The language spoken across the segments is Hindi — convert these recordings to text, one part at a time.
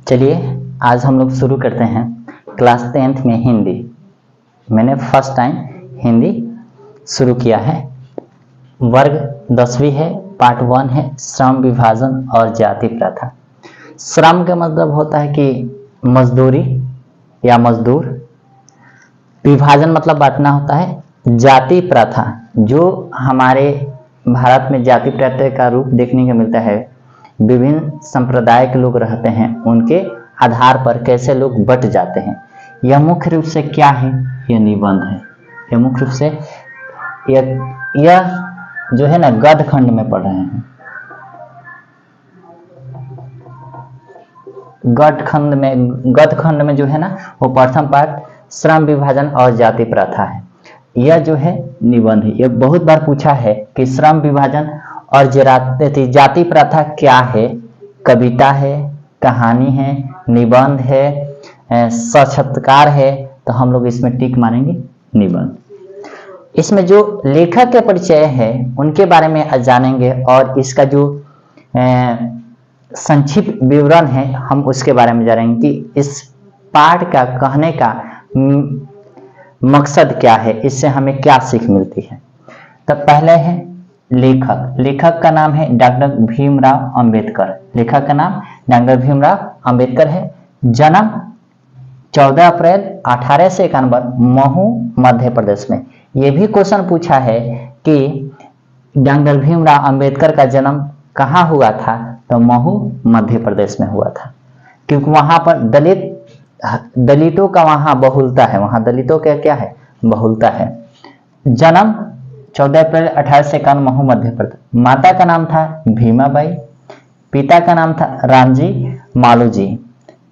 चलिए आज हम लोग शुरू करते हैं क्लास 10th में हिंदी। मैंने फर्स्ट टाइम हिंदी शुरू किया है। वर्ग 10वीं है, पार्ट 1 है श्रम विभाजन और जाति प्रथा। श्रम का मतलब होता है कि मजदूरी या मजदूर। विभाजन मतलब बांटना होता है। जाति प्रथा जो हमारे भारत में जाति प्रथा का रूप देखने को मिलता है, विभिन्न संप्रदाय के लोग रहते हैं, उनके आधार पर कैसे लोग बट जाते हैं। यह मुख्य रूप से क्या है? यह निबंध है। यह मुख्य रूप से यह जो है ना गद्य खंड में पढ़ रहे हैं। गद्य खंड में जो है ना वो प्रथम पाठ श्रम विभाजन और जाति प्रथा है। यह जो है निबंध है। यह बहुत बार पूछा है कि श्रम विभाजन और जाति प्रथा क्या है? कविता है, कहानी है, निबंध है, साक्षात्कार है। तो हम लोग इसमें टिक मारेंगे निबंध। इसमें जो लेखक के परिचय है उनके बारे में आज जानेंगे और इसका जो संक्षिप्त विवरण है हम उसके बारे में जानेंगे कि इस पाठ का कहने का मकसद क्या है, इससे हमें क्या सीख मिलती है। तो पहले है लेखक का नाम है डॉक्टर भीमराव अंबेडकर। लेखक का नाम डॉक्टर भीमराव अंबेडकर है। जन्म 14 अप्रैल 1891 महू मध्य प्रदेश में। यह भी क्वेश्चन पूछा है कि डॉक्टर भीमराव अंबेडकर का जन्म कहाँ हुआ था? तो महू मध्य प्रदेश में हुआ था, क्योंकि वहां पर दलितों का वहां बहुलता है। वहां दलितों का क्या है? बहुलता है। जन्म 14 अप्रैल 1851 महू मध्य प्रदेश। माता का नाम था भीमाबाई, पिता का नाम था रामजी मालूजी,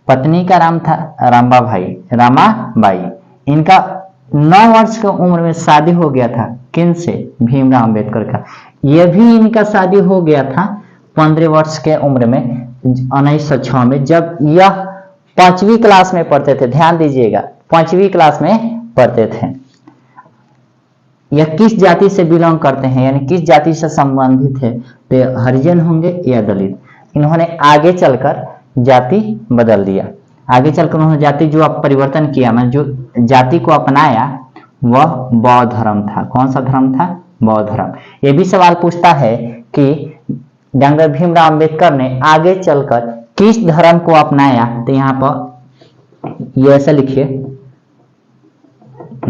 पत्नी का नाम था रामाबाई। इनका 9 वर्ष की उम्र में शादी हो गया था। किन से? भीमराव अंबेडकर का। यह भी इनका शादी हो गया था 15 वर्ष के उम्र में 1906 में, जब यह 5वीं क्लास में पढ़ते थे। ध्यान दीजिएगा, 5वीं क्लास में पढ़ते थे। यह किस जाति से बिलोंग करते हैं, यानी किस जाति से संबंधित है? तो हरिजन होंगे या दलित। इन्होंने आगे चलकर जाति बदल दिया। आगे चलकर उन्होंने जाति जो परिवर्तन किया, मतलब जो जाति को अपनाया वह बौद्ध धर्म था। कौन सा धर्म था? बौद्ध धर्म। यह भी सवाल पूछता है कि डॉक्टर भीमराव अंबेडकर ने आगे चलकर किस धर्म को अपनाया? तो यहाँ पर ये ऐसा लिखिए,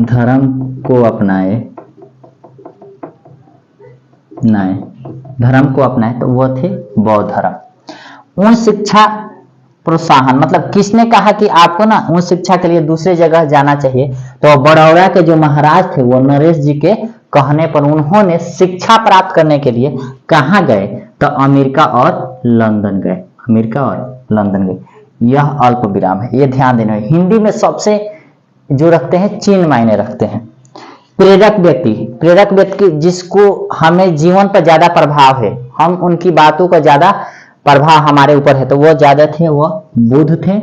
धर्म को अपनाए, नहीं, धर्म को अपनाए तो वह थे बौद्ध धर्म। उन शिक्षा प्रोत्साहन, मतलब किसने कहा कि आपको ना उन शिक्षा के लिए दूसरे जगह जाना चाहिए? तो बड़ौदा के जो महाराज थे वो नरेश जी के कहने पर उन्होंने शिक्षा प्राप्त करने के लिए कहाँ गए? तो अमेरिका और लंदन गए। अमेरिका और लंदन गए। यह अल्प विराम है, यह ध्यान देना है। हिंदी में सबसे जो रखते हैं चिन्ह मायने रखते हैं। प्रेरक व्यक्ति जिसको हमें जीवन पर ज्यादा प्रभाव है, हम उनकी बातों का ज्यादा प्रभाव हमारे ऊपर है, तो वो ज्यादा थे, वह बुद्ध थे,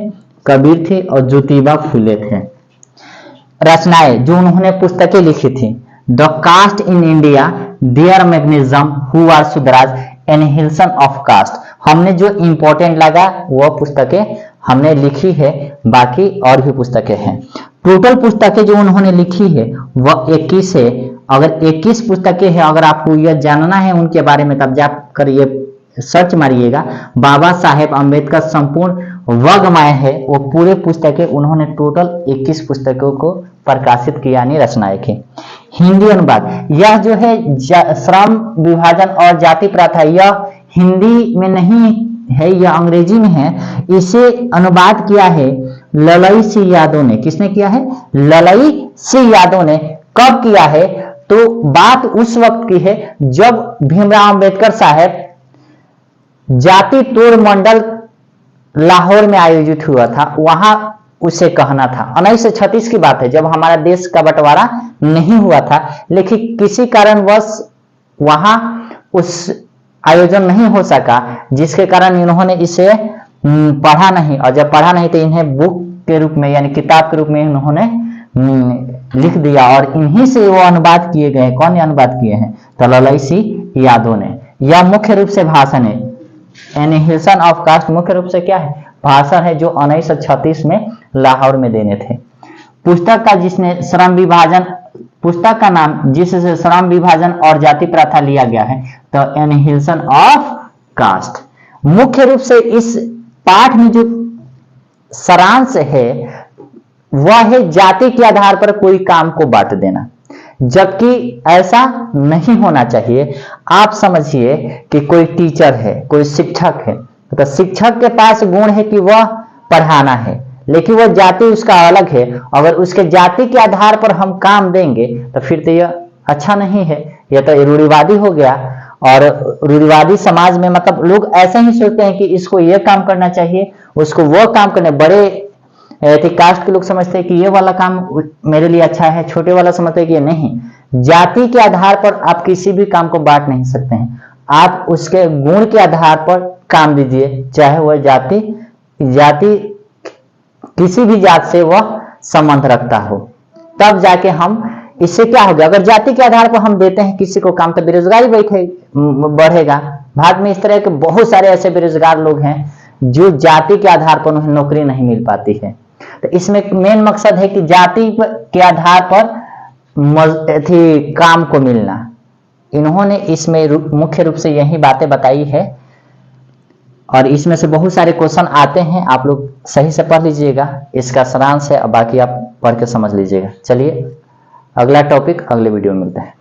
कबीर थे और ज्योतिबा फुले थे। रचनाएं जो उन्होंने पुस्तकें लिखी थी, the caste in India, their mechanism, who are Shudras, annihilation of caste. हमने जो इंपॉर्टेंट लगा वह पुस्तकें हमने लिखी है, बाकी और भी पुस्तकें हैं। टोटल पुस्तकें जो उन्होंने लिखी है वह 21 है। अगर 21 पुस्तकें हैं, अगर आपको यह जानना है उनके बारे में तब जाकर ये सर्च मारिएगा। बाबा साहेब अम्बेडकर संपूर्ण वर्गमय है, वो पूरे पुस्तकें उन्होंने टोटल 21 पुस्तकों को प्रकाशित किया, यानी रचनाएं की। हिंदी अनुवाद, यह जो है श्रम विभाजन और जाति प्रथा, यह हिंदी में नहीं है, यह अंग्रेजी में है। इसे अनुवाद किया है ललई सिंह यादव ने। किसने किया है? ललई सिंह यादव ने। कब किया है? तो बात उस वक्त की है जब भीमराव अंबेडकर साहब जाति तोड़ मंडल लाहौर में आयोजित हुआ था, वहां उसे कहना था। 1936 की बात है, जब हमारा देश का बंटवारा नहीं हुआ था, लेकिन किसी कारणवश वहां उस आयोजन नहीं हो सका, जिसके कारण इन्होंने इसे पढ़ा नहीं, और जब पढ़ा नहीं तो इन्हें बुक के रूप में यानी किताब के रूप में इन्होंने लिख दिया और इन्हीं से वो अनुवाद किए गए। कौन अनुवाद किए हैं? तो ललई सिंह यादव ने। यह मुख्य रूप से भाषण है। एनिहिलेशन ऑफ कास्ट मुख्य रूप से क्या है? भाषण है जो 1936 में लाहौर में देने थे। पुस्तक का जिसने श्रम विभाजन, पुस्तक का नाम जिससे श्रम विभाजन और जाति प्रथा लिया गया है, द एनहिलेशन ऑफ कास्ट। मुख्य रूप से इस पाठ में जो सारांश है वह है जाति के आधार पर कोई काम को बांट देना, जबकि ऐसा नहीं होना चाहिए। आप समझिए कि कोई टीचर है, कोई शिक्षक है, तो शिक्षक के पास गुण है कि वह पढ़ाना है, लेकिन वह जाति उसका अलग है। अगर उसके जाति के आधार पर हम काम देंगे तो फिर तो यह अच्छा नहीं है, यह तो रूढ़िवादी हो गया। और रूढ़िवादी समाज में मतलब लोग ऐसे ही सोचते हैं कि इसको यह काम करना चाहिए, उसको वह काम करने। बड़े कास्ट के लोग समझते हैं कि ये वाला काम मेरे लिए अच्छा है, छोटे वाला समझते हैं कि ये नहीं। जाति के आधार पर आप किसी भी काम को बांट नहीं सकते हैं। आप उसके गुण के आधार पर काम दीजिए, चाहे वह जाति किसी भी जात से वह संबंध रखता हो, तब जाके हम, इससे क्या होगा, अगर जाति के आधार पर हम देते हैं किसी को काम तो बेरोजगारी बढ़ेगा। भारत में इस तरह के बहुत सारे ऐसे बेरोजगार लोग हैं जो जाति के आधार पर उन्हें नौकरी नहीं मिल पाती है। तो इसमें मेन मकसद है कि जाति के आधार पर काम को मिलना। इन्होंने इसमें मुख्य रूप से यही बातें बताई है, और इसमें से बहुत सारे क्वेश्चन आते हैं, आप लोग सही से पढ़ लीजिएगा। इसका सारांश है, बाकी आप पढ़ के समझ लीजिएगा। चलिए अगला टॉपिक अगले वीडियो में मिलता है।